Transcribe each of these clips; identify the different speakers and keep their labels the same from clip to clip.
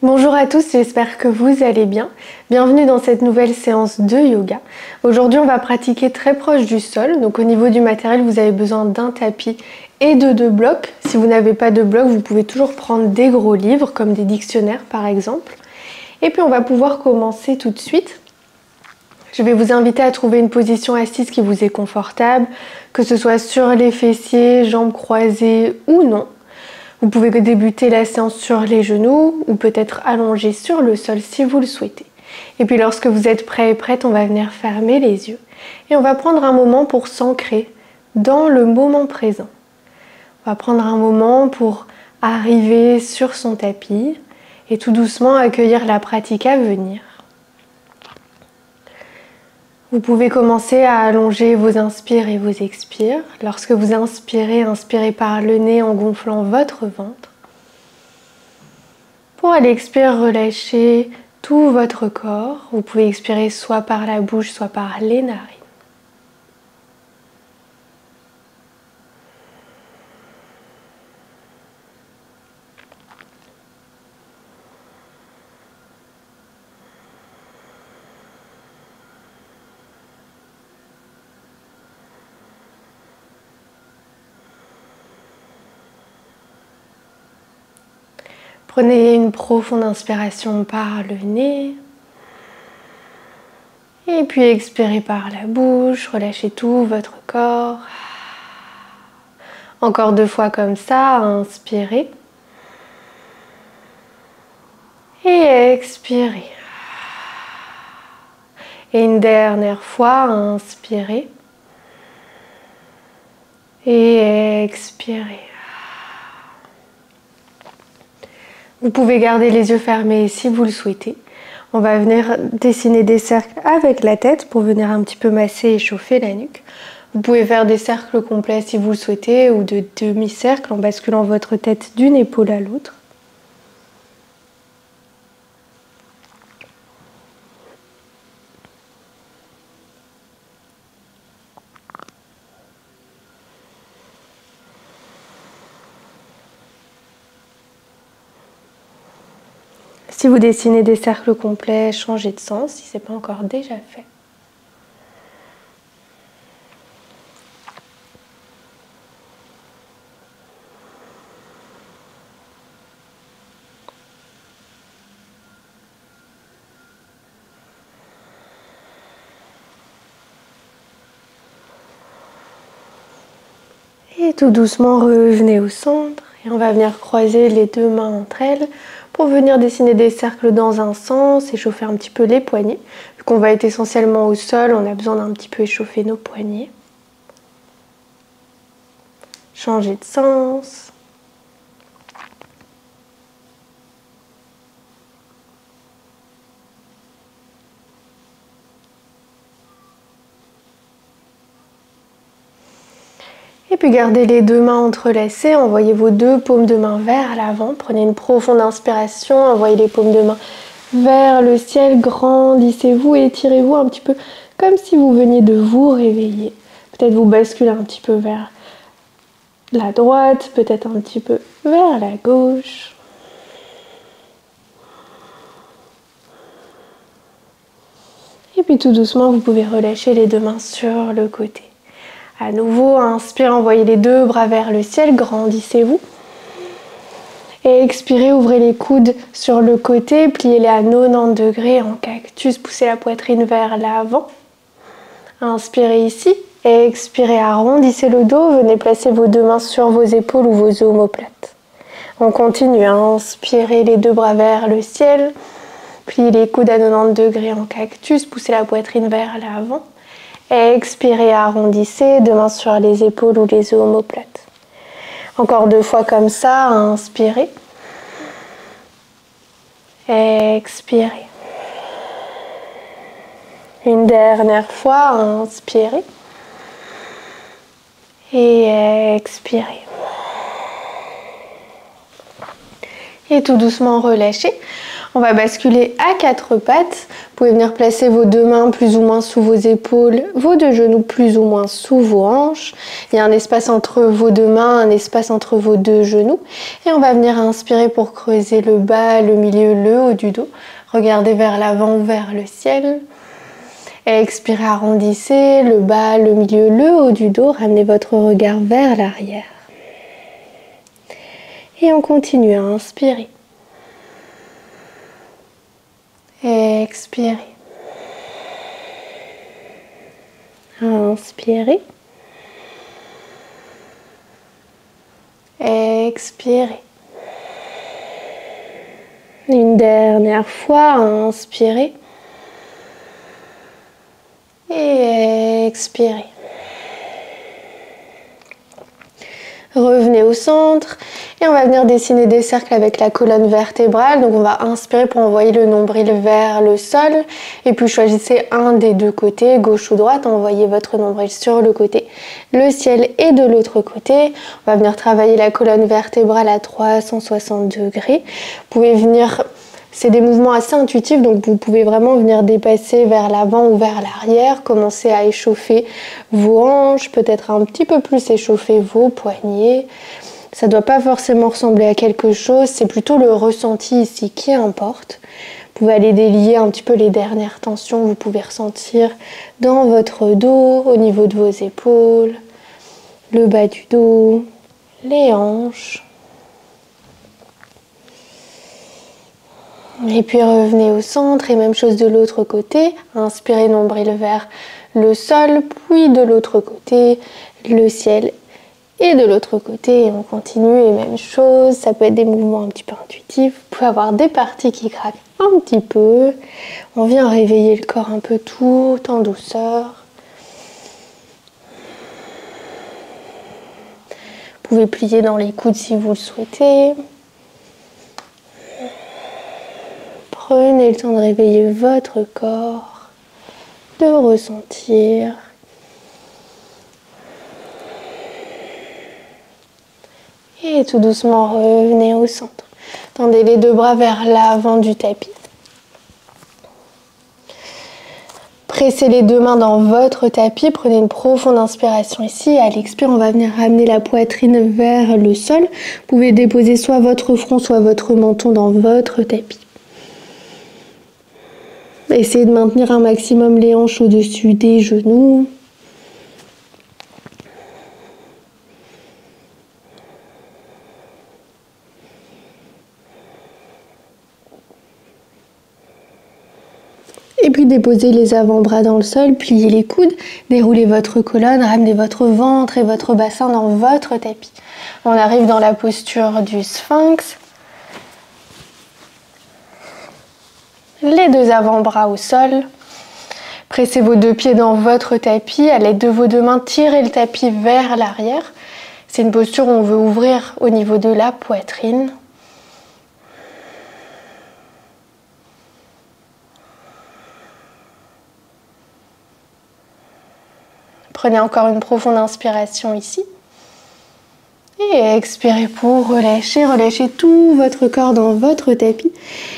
Speaker 1: Bonjour à tous, j'espère que vous allez bien. Bienvenue dans cette nouvelle séance de yoga. Aujourd'hui, on va pratiquer très proche du sol. Donc au niveau du matériel, vous avez besoin d'un tapis et de 2 blocs. Si vous n'avez pas de blocs, vous pouvez toujours prendre des gros livres, comme des dictionnaires par exemple. Et puis on va pouvoir commencer tout de suite. Je vais vous inviter à trouver une position assise qui vous est confortable, que ce soit sur les fessiers, jambes croisées ou non. Vous pouvez débuter la séance sur les genoux ou peut-être allongé sur le sol si vous le souhaitez. Et puis lorsque vous êtes prêt et prête, on va venir fermer les yeux. Et on va prendre un moment pour s'ancrer dans le moment présent. On va prendre un moment pour arriver sur son tapis et tout doucement accueillir la pratique à venir. Vous pouvez commencer à allonger vos inspires et vos expires. Lorsque vous inspirez, inspirez par le nez en gonflant votre ventre. Pour l'expire, relâchez tout votre corps. Vous pouvez expirer soit par la bouche, soit par les narines. Prenez une profonde inspiration par le nez. Et puis expirez par la bouche, relâchez tout votre corps. Encore 2 fois comme ça, inspirez. Et expirez. Et une dernière fois, inspirez. Et expirez. Vous pouvez garder les yeux fermés si vous le souhaitez. On va venir dessiner des cercles avec la tête pour venir un petit peu masser et chauffer la nuque. Vous pouvez faire des cercles complets si vous le souhaitez ou de demi-cercles en basculant votre tête d'une épaule à l'autre. Si vous dessinez des cercles complets, changez de sens si ce n'est pas encore déjà fait. Et tout doucement, revenez au centre et on va venir croiser les 2 mains entre elles pour venir dessiner des cercles dans un sens, échauffer un petit peu les poignets. Vu qu'on va être essentiellement au sol, on a besoin d'un petit peu échauffer nos poignets. Changer de sens. Et puis gardez les 2 mains entrelacées, envoyez vos 2 paumes de main vers l'avant, prenez une profonde inspiration, envoyez les paumes de main vers le ciel, grandissez-vous et étirez-vous un petit peu comme si vous veniez de vous réveiller. Peut-être vous basculez un petit peu vers la droite, peut-être un petit peu vers la gauche. Et puis tout doucement, vous pouvez relâcher les 2 mains sur le côté. À nouveau, inspirez, envoyez les 2 bras vers le ciel, grandissez-vous. Et expirez, ouvrez les coudes sur le côté, pliez-les à 90 degrés en cactus, poussez la poitrine vers l'avant. Inspirez ici, et expirez, arrondissez le dos, venez placer vos 2 mains sur vos épaules ou vos omoplates. On continue, inspirez les 2 bras vers le ciel, pliez les coudes à 90 degrés en cactus, poussez la poitrine vers l'avant. Expirez, arrondissez, 2 mains sur les épaules ou les omoplates. Encore 2 fois comme ça, inspirez. Expirez. Une dernière fois, inspirez. Et expirez. Et tout doucement relâchez. On va basculer à quatre pattes. Vous pouvez venir placer vos deux mains plus ou moins sous vos épaules, vos deux genoux plus ou moins sous vos hanches. Il y a un espace entre vos deux mains, un espace entre vos deux genoux. Et on va venir inspirer pour creuser le bas, le milieu, le haut du dos. Regardez vers l'avant ou vers le ciel. Expirez, arrondissez le bas, le milieu, le haut du dos. Ramenez votre regard vers l'arrière. Et on continue à inspirer. Expirez. Inspirez. Expirez. Une dernière fois, inspirez. Et expirez. Revenez au centre et on va venir dessiner des cercles avec la colonne vertébrale. Donc on va inspirer pour envoyer le nombril vers le sol et puis choisissez un des deux côtés, gauche ou droite, envoyez votre nombril sur le côté. Le ciel est de l'autre côté. On va venir travailler la colonne vertébrale à 360 degrés. Vous pouvez venir... C'est des mouvements assez intuitifs, donc vous pouvez vraiment venir dépasser vers l'avant ou vers l'arrière, commencer à échauffer vos hanches, peut-être un petit peu plus échauffer vos poignets. Ça ne doit pas forcément ressembler à quelque chose, c'est plutôt le ressenti ici qui importe. Vous pouvez aller délier un petit peu les dernières tensions que vous pouvez ressentir dans votre dos, au niveau de vos épaules, le bas du dos, les hanches. Et puis revenez au centre et même chose de l'autre côté. Inspirez nombril vers le sol, puis de l'autre côté, le ciel. Et de l'autre côté, on continue et même chose. Ça peut être des mouvements un petit peu intuitifs. Vous pouvez avoir des parties qui craquent un petit peu. On vient réveiller le corps un peu tout en douceur. Vous pouvez plier dans les coudes si vous le souhaitez. Prenez le temps de réveiller votre corps, de ressentir. Et tout doucement, revenez au centre. Tendez les deux bras vers l'avant du tapis. Pressez les deux mains dans votre tapis. Prenez une profonde inspiration ici. À l'expire, on va venir ramener la poitrine vers le sol. Vous pouvez déposer soit votre front, soit votre menton dans votre tapis. Essayez de maintenir un maximum les hanches au-dessus des genoux. Et puis déposez les avant-bras dans le sol, pliez les coudes, déroulez votre colonne, ramenez votre ventre et votre bassin dans votre tapis. On arrive dans la posture du sphinx. Les deux avant-bras au sol. Pressez vos deux pieds dans votre tapis. À l'aide de vos deux mains, tirez le tapis vers l'arrière. C'est une posture où on veut ouvrir au niveau de la poitrine. Prenez encore une profonde inspiration ici. Et expirez pour relâcher. Relâchez tout votre corps dans votre tapis.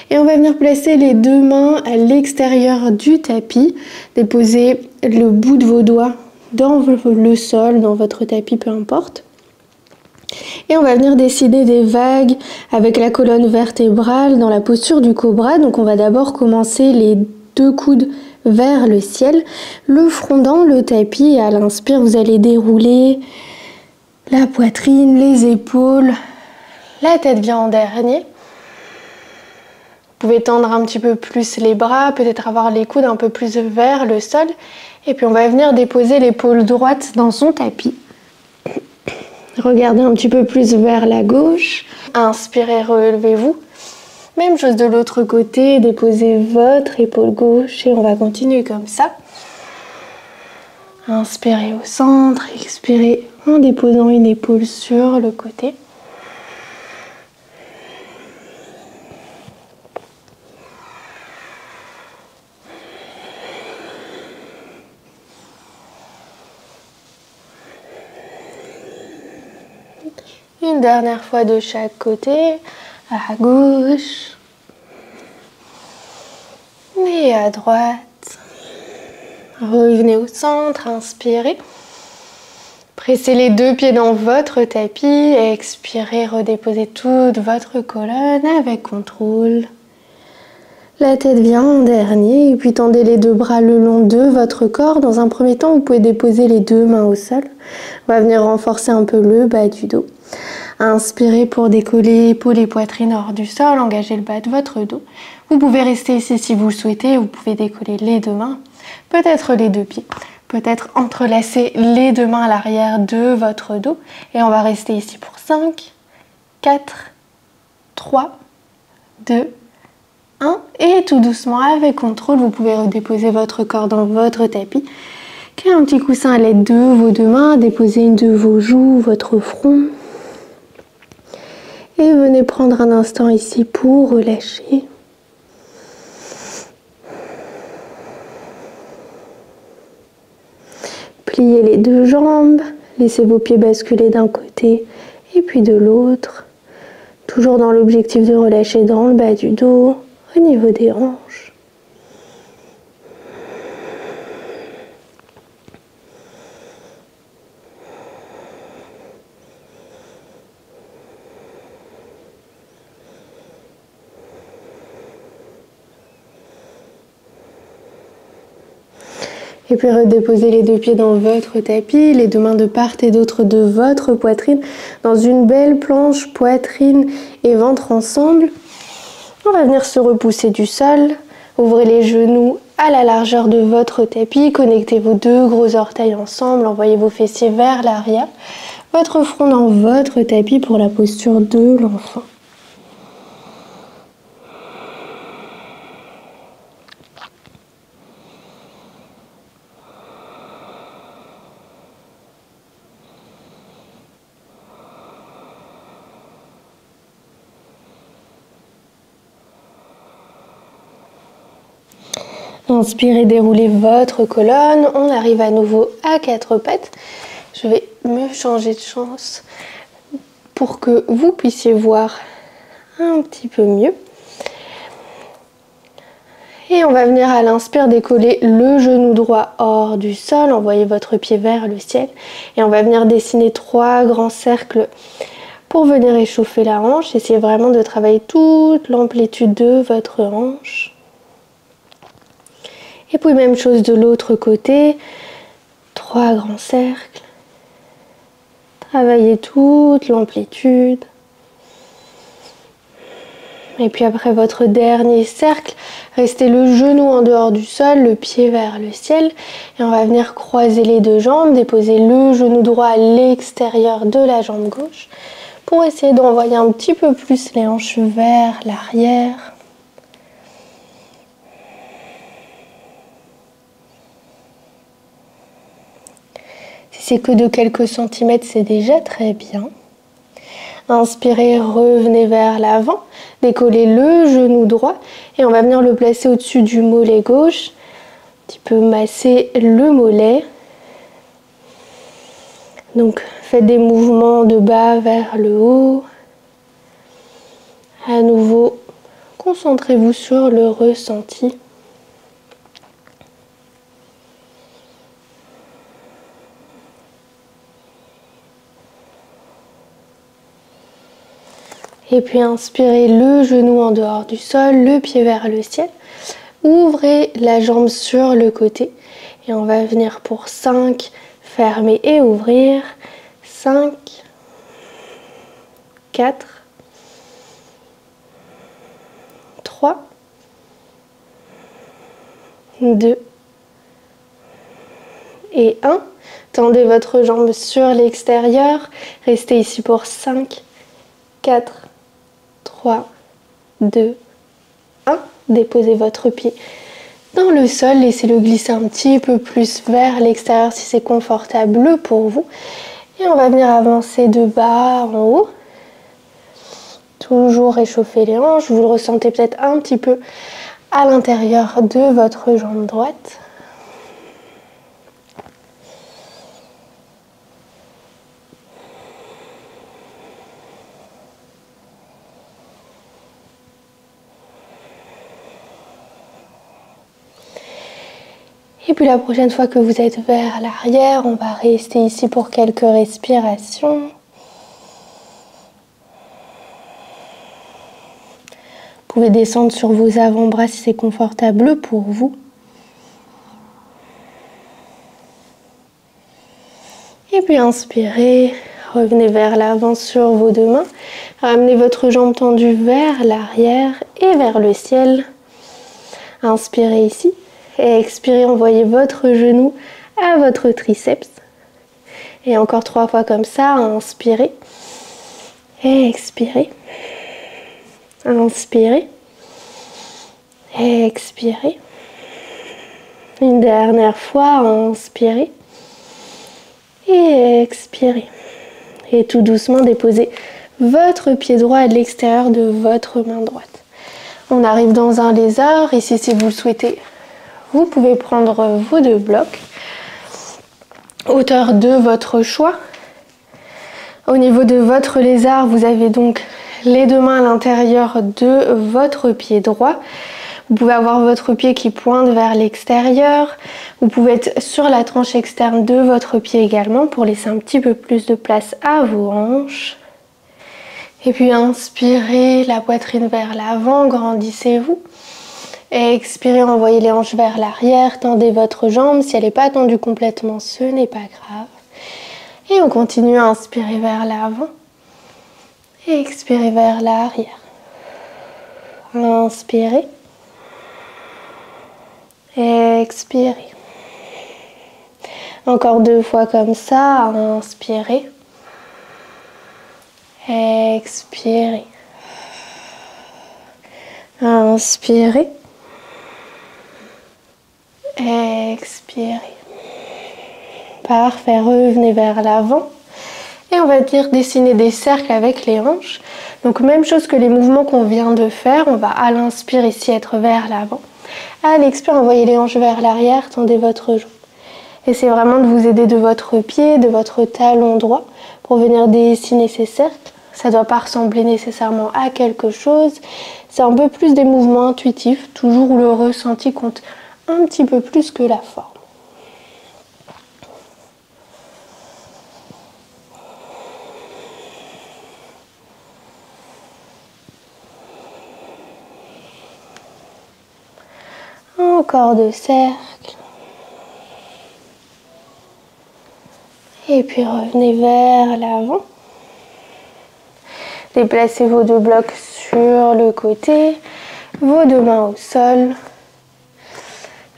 Speaker 1: Et on va venir placer les deux mains à l'extérieur du tapis. Déposez le bout de vos doigts dans le sol, dans votre tapis, peu importe. Et on va venir dessiner des vagues avec la colonne vertébrale dans la posture du cobra. Donc on va d'abord commencer les deux coudes vers le ciel, le front dans le tapis. Et à l'inspire, vous allez dérouler la poitrine, les épaules, la tête vient en dernier. Vous pouvez tendre un petit peu plus les bras, peut-être avoir les coudes un peu plus vers le sol. Et puis on va venir déposer l'épaule droite dans son tapis. Regardez un petit peu plus vers la gauche. Inspirez, relevez-vous. Même chose de l'autre côté, déposez votre épaule gauche et on va continuer comme ça. Inspirez au centre, expirez en déposant une épaule sur le côté. Une dernière fois de chaque côté, à gauche, et à droite. Revenez au centre, inspirez. Pressez les deux pieds dans votre tapis. Expirez, redéposez toute votre colonne avec contrôle. La tête vient en dernier et puis tendez les deux bras le long de votre corps. Dans un premier temps, vous pouvez déposer les deux mains au sol. On va venir renforcer un peu le bas du dos. Inspirez pour décoller épaules et poitrine hors du sol. Engagez le bas de votre dos. Vous pouvez rester ici si vous le souhaitez. Vous pouvez décoller les deux mains, peut-être les deux pieds. Peut-être entrelacer les deux mains à l'arrière de votre dos. Et on va rester ici pour 5, 4, 3, 2, 1. Et tout doucement, avec contrôle, vous pouvez redéposer votre corps dans votre tapis. Créez un petit coussin à l'aide de vos deux mains. Déposez une de vos joues, votre front. Et venez prendre un instant ici pour relâcher. Pliez les deux jambes. Laissez vos pieds basculer d'un côté et puis de l'autre. Toujours dans l'objectif de relâcher dans le bas du dos, au niveau des hanches. Et puis redéposez les deux pieds dans votre tapis, les deux mains de part et d'autre de votre poitrine, dans une belle planche, poitrine et ventre ensemble. On va venir se repousser du sol. Ouvrez les genoux à la largeur de votre tapis. Connectez vos deux gros orteils ensemble. Envoyez vos fessiers vers l'arrière. Votre front dans votre tapis pour la posture de l'enfant. Inspirez, déroulez votre colonne. On arrive à nouveau à quatre pattes. Je vais me changer de chance pour que vous puissiez voir un petit peu mieux. Et on va venir à l'inspire décoller le genou droit hors du sol. Envoyez votre pied vers le ciel. Et on va venir dessiner 3 grands cercles pour venir échauffer la hanche. Essayez vraiment de travailler toute l'amplitude de votre hanche. Et puis même chose de l'autre côté, 3 grands cercles. Travaillez toute l'amplitude. Et puis après votre dernier cercle, restez le genou en dehors du sol, le pied vers le ciel. Et on va venir croiser les deux jambes, déposer le genou droit à l'extérieur de la jambe gauche pour essayer d'envoyer un petit peu plus les hanches vers l'arrière. Si c'est que de quelques centimètres, c'est déjà très bien. Inspirez, revenez vers l'avant, décollez le genou droit et on va venir le placer au-dessus du mollet gauche. Un petit peu masser le mollet. Donc faites des mouvements de bas vers le haut. À nouveau, concentrez-vous sur le ressenti. Et puis inspirez le genou en dehors du sol, le pied vers le ciel. Ouvrez la jambe sur le côté. Et on va venir pour 5, fermer et ouvrir. 5, 4, 3, 2 et 1. Tendez votre jambe sur l'extérieur. Restez ici pour 5, 4, 3, 2, 1. Déposez votre pied dans le sol. Laissez-le glisser un petit peu plus vers l'extérieur si c'est confortable pour vous. Et on va venir avancer de bas en haut. Toujours réchauffer les hanches. Vous le ressentez peut-être un petit peu à l'intérieur de votre jambe droite. Et puis la prochaine fois que vous êtes vers l'arrière, on va rester ici pour quelques respirations. Vous pouvez descendre sur vos avant-bras si c'est confortable pour vous. Et puis inspirez, revenez vers l'avant sur vos deux mains. Ramenez votre jambe tendue vers l'arrière et vers le ciel. Inspirez ici et expirez, envoyez votre genou à votre triceps. Et encore 3 fois comme ça, inspirez et expirez. Inspirez et expirez. Une dernière fois, inspirez et expirez. Et tout doucement, déposez votre pied droit à l'extérieur de votre main droite. On arrive dans un lézard. Ici, si vous le souhaitez, vous pouvez prendre vos 2 blocs. Hauteur de votre choix. Au niveau de votre lézard, vous avez donc les 2 mains à l'intérieur de votre pied droit. Vous pouvez avoir votre pied qui pointe vers l'extérieur. Vous pouvez être sur la tranche externe de votre pied également pour laisser un petit peu plus de place à vos hanches. Et puis inspirez la poitrine vers l'avant, grandissez-vous. Et expirez, envoyez les hanches vers l'arrière, tendez votre jambe. Si elle n'est pas tendue complètement, ce n'est pas grave. Et on continue à inspirer vers l'avant et expirer vers l'arrière. Inspirez. Expirez. Encore 2 fois comme ça. Inspirez. Expirez. Inspirez. Expirez. Parfait, revenez vers l'avant. Et on va dessiner des cercles avec les hanches. Donc même chose que les mouvements qu'on vient de faire. On va à l'inspire ici être vers l'avant. À l'expire, envoyez les hanches vers l'arrière, tendez votre jambe. Essayez vraiment de vous aider de votre pied, de votre talon droit pour venir dessiner ces cercles. Ça ne doit pas ressembler nécessairement à quelque chose. C'est un peu plus des mouvements intuitifs, toujours où le ressenti compte un petit peu plus que la forme. Encore 2 cercles. Et puis revenez vers l'avant. Déplacez vos 2 blocs sur le côté. Vos 2 mains au sol.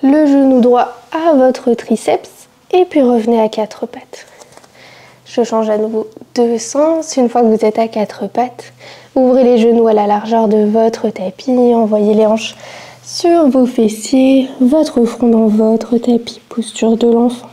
Speaker 1: Le genou droit à votre triceps. Et puis revenez à 4 pattes. Je change à nouveau de sens. Une fois que vous êtes à 4 pattes, ouvrez les genoux à la largeur de votre tapis. Envoyez les hanches sur vos fessiers, votre front dans votre tapis, posture de l'enfant.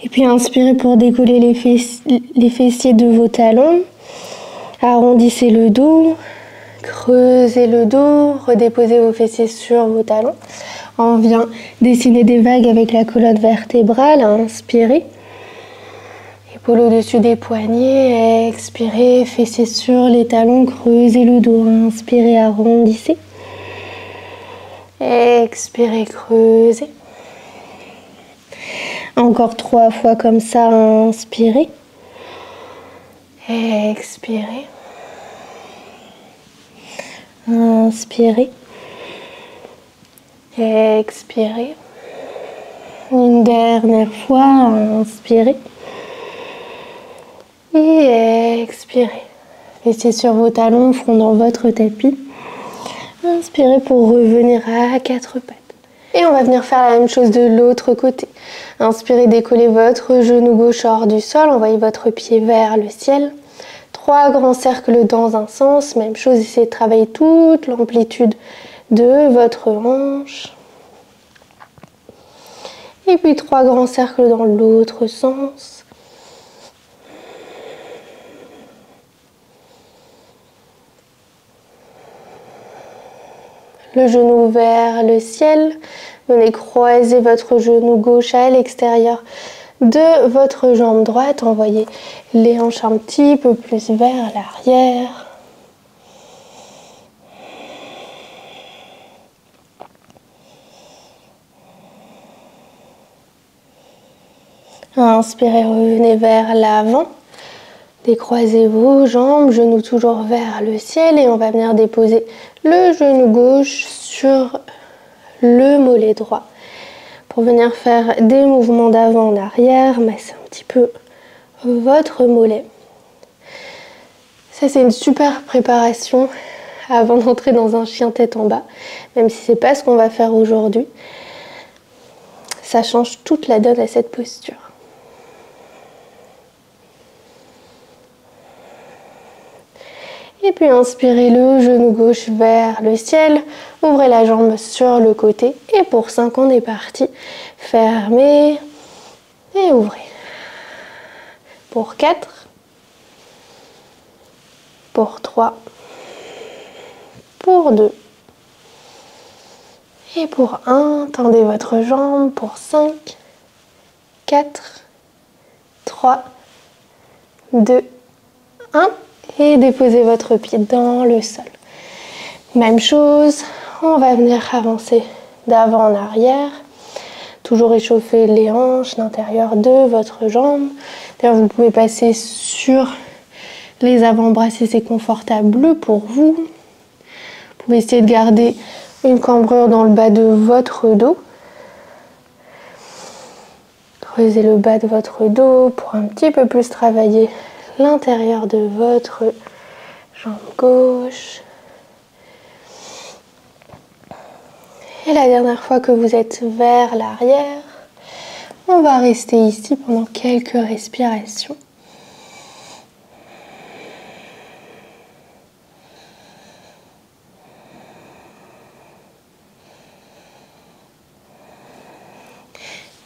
Speaker 1: Et puis inspirez pour décoller les fessiers de vos talons. Arrondissez le dos. Creusez le dos, redéposez vos fessiers sur vos talons. On vient dessiner des vagues avec la colonne vertébrale. Inspirez. Épaule au-dessus des poignets. Expirez. Fessiers sur les talons. Creusez le dos. Inspirez, arrondissez. Expirez, creusez. Encore 3 fois comme ça. Inspirez. Expirez. Inspirez. Expirez. Une dernière fois, inspirez. Et expirez. Fessiers sur vos talons, front dans votre tapis. Inspirez pour revenir à 4 pattes. Et on va venir faire la même chose de l'autre côté. Inspirez, décollez votre genou gauche hors du sol. Envoyez votre pied vers le ciel. 3 grands cercles dans un sens. Même chose, essayez de travailler toute l'amplitude de votre hanche. Et puis 3 grands cercles dans l'autre sens. le genou vers le ciel. Venez croiser votre genou gauche à l'extérieur de votre jambe droite. Envoyez les hanches un petit peu plus vers l'arrière. Inspirez, revenez vers l'avant. Décroisez vos jambes, genoux toujours vers le ciel et on va venir déposer le genou gauche sur le mollet droit. Pour venir faire des mouvements d'avant en arrière, masser un petit peu votre mollet. Ça c'est une super préparation avant d'entrer dans un chien tête en bas, même si c'est pas ce qu'on va faire aujourd'hui. Ça change toute la donne à cette posture. Et puis inspirez le genou gauche vers le ciel, ouvrez la jambe sur le côté et pour 5 on est parti. Fermez et ouvrez. Pour 4, pour 3, pour 2 et pour 1. Tendez votre jambe pour 5, 4, 3, 2, 1. Et déposez votre pied dans le sol. Même chose, on va venir avancer d'avant en arrière. Toujours échauffer les hanches, l'intérieur de votre jambe. D'ailleurs, vous pouvez passer sur les avant-bras si c'est confortable pour vous. Vous pouvez essayer de garder une cambrure dans le bas de votre dos. Creusez le bas de votre dos pour un petit peu plus travailler l'intérieur de votre jambe gauche. Et la dernière fois que vous êtes vers l'arrière, on va rester ici pendant quelques respirations.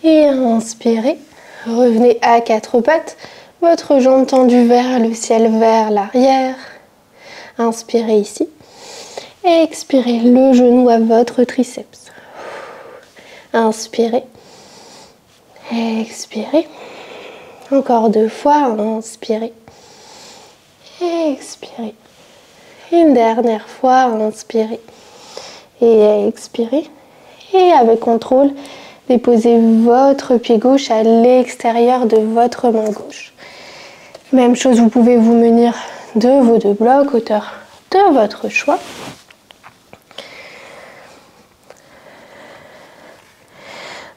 Speaker 1: Et inspirez, revenez à 4 pattes. Votre jambe tendue vers le ciel, vers l'arrière. Inspirez ici. Et expirez le genou à votre triceps. Inspirez. Expirez. Encore 2 fois. Inspirez. Expirez. Une dernière fois. Inspirez. Et expirez. Et avec contrôle, déposez votre pied gauche à l'extérieur de votre main gauche. Même chose, vous pouvez vous munir de vos 2 blocs, hauteur de votre choix.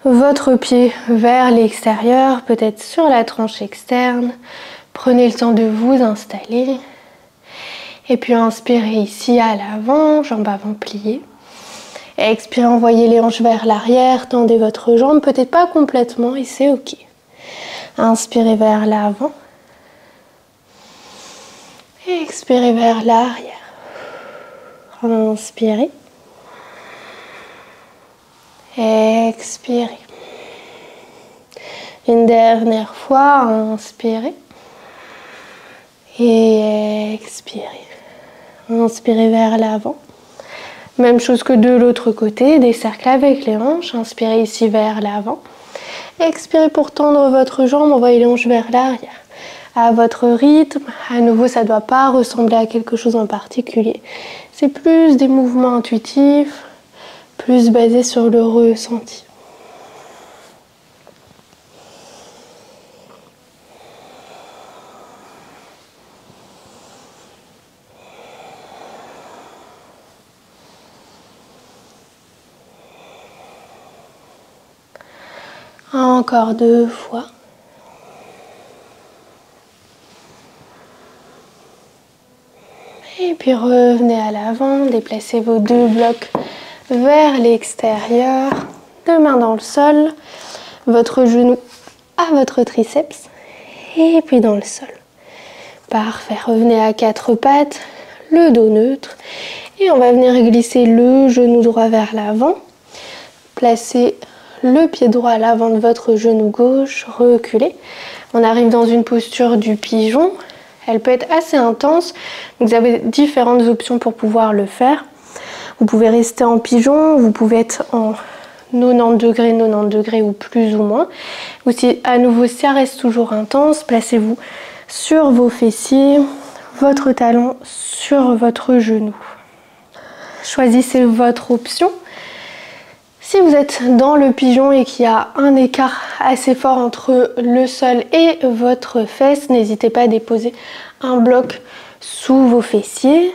Speaker 1: Votre pied vers l'extérieur, peut-être sur la tranche externe. Prenez le temps de vous installer. Et puis inspirez ici à l'avant, jambe avant pliée. Expirez, envoyez les hanches vers l'arrière, tendez votre jambe, peut-être pas complètement et c'est ok. Inspirez vers l'avant. Expirez vers l'arrière. Inspirez. Expirez. Une dernière fois, inspirez. Et expirez. Inspirez vers l'avant. Même chose que de l'autre côté, des cercles avec les hanches. Inspirez ici vers l'avant. Expirez pour tendre votre jambe, envoyez les hanches vers l'arrière. À votre rythme, à nouveau ça ne doit pas ressembler à quelque chose en particulier. C'est plus des mouvements intuitifs, plus basés sur le ressenti. Encore 2 fois. Et puis revenez à l'avant, déplacez vos 2 blocs vers l'extérieur, 2 mains dans le sol, votre genou à votre triceps et puis dans le sol. Parfait, revenez à 4 pattes, le dos neutre et on va venir glisser le genou droit vers l'avant, placez le pied droit à l'avant de votre genou gauche, reculez. On arrive dans une posture du pigeon. Elle peut être assez intense, donc vous avez différentes options pour pouvoir le faire. Vous pouvez rester en pigeon, vous pouvez être en 90 degrés ou plus ou moins. Ou si à nouveau ça reste toujours intense, placez-vous sur vos fessiers, votre talon sur votre genou. Choisissez votre option. Si vous êtes dans le pigeon et qu'il y a un écart assez fort entre le sol et votre fesse, n'hésitez pas à déposer un bloc sous vos fessiers.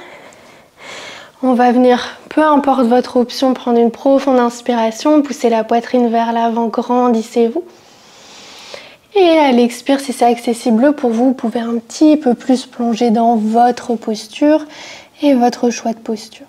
Speaker 1: On va venir, peu importe votre option, prendre une profonde inspiration, poussez la poitrine vers l'avant, grandissez-vous. Et à l'expire, si c'est accessible pour vous, vous pouvez un petit peu plus plonger dans votre posture et votre choix de posture.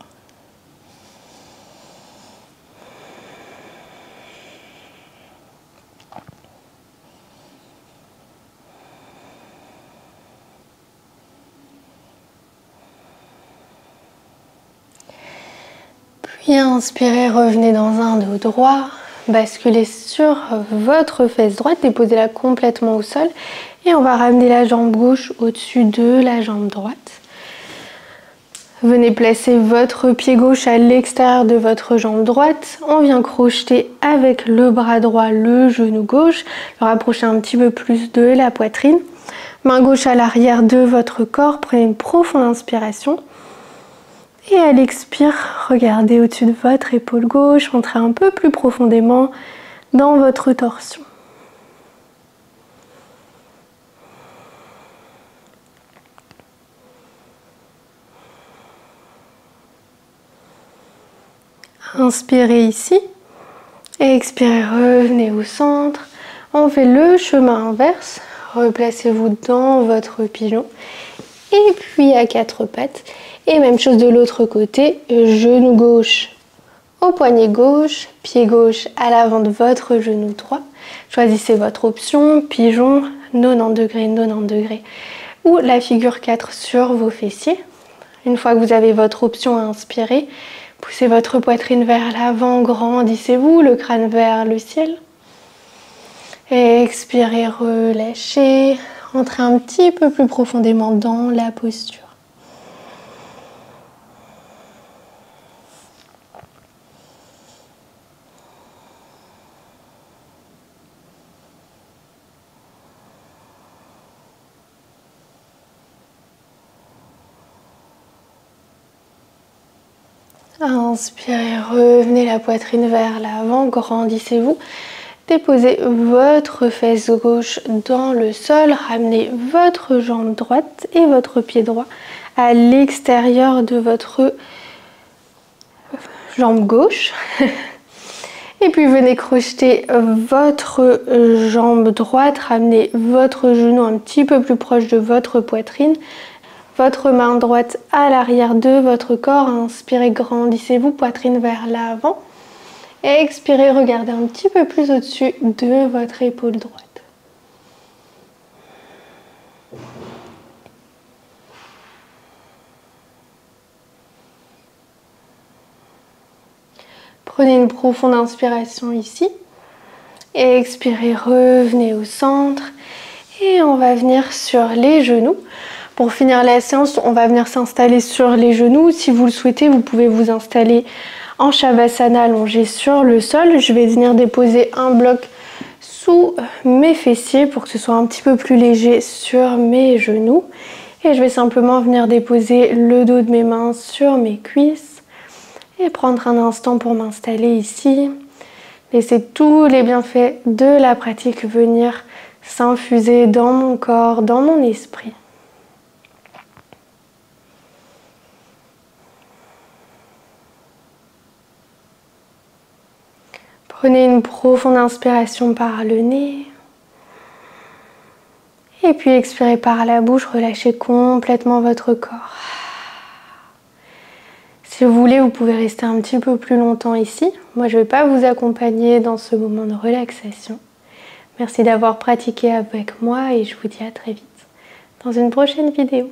Speaker 1: Puis inspirez, revenez dans un dos droit, basculez sur votre fesse droite, déposez-la complètement au sol et on va ramener la jambe gauche au-dessus de la jambe droite. Venez placer votre pied gauche à l'extérieur de votre jambe droite. On vient crocheter avec le bras droit le genou gauche, le rapprocher un petit peu plus de la poitrine. Main gauche à l'arrière de votre corps, prenez une profonde inspiration. Et à l'expire, regardez au-dessus de votre épaule gauche, entrez un peu plus profondément dans votre torsion. Inspirez ici, et expirez, revenez au centre. On fait le chemin inverse, replacez-vous dans votre pigeon, et puis à quatre pattes. Et même chose de l'autre côté, genou gauche au poignet gauche, pied gauche à l'avant de votre genou droit. Choisissez votre option, pigeon, 90 degrés, ou la figure 4 sur vos fessiers. Une fois que vous avez votre option à inspirer, poussez votre poitrine vers l'avant, grandissez-vous, le crâne vers le ciel. Et expirez, relâchez, entrez un petit peu plus profondément dans la posture. Inspirez, revenez la poitrine vers l'avant, grandissez-vous. Déposez votre fesse gauche dans le sol, ramenez votre jambe droite et votre pied droit à l'extérieur de votre jambe gauche. Et puis venez crocheter votre jambe droite, ramenez votre genou un petit peu plus proche de votre poitrine. Votre main droite à l'arrière de votre corps, inspirez, grandissez-vous, poitrine vers l'avant. Et expirez, regardez un petit peu plus au-dessus de votre épaule droite. Prenez une profonde inspiration ici. Et expirez, revenez au centre. Et on va venir sur les genoux. Pour finir la séance, on va venir s'installer sur les genoux. Si vous le souhaitez, vous pouvez vous installer en Shavasana allongé sur le sol. Je vais venir déposer un bloc sous mes fessiers pour que ce soit un petit peu plus léger sur mes genoux. Et je vais simplement venir déposer le dos de mes mains sur mes cuisses et prendre un instant pour m'installer ici. Laissez tous les bienfaits de la pratique venir s'infuser dans mon corps, dans mon esprit. Prenez une profonde inspiration par le nez. Et puis expirez par la bouche, relâchez complètement votre corps. Si vous voulez, vous pouvez rester un petit peu plus longtemps ici. Moi, je ne vais pas vous accompagner dans ce moment de relaxation. Merci d'avoir pratiqué avec moi et je vous dis à très vite dans une prochaine vidéo.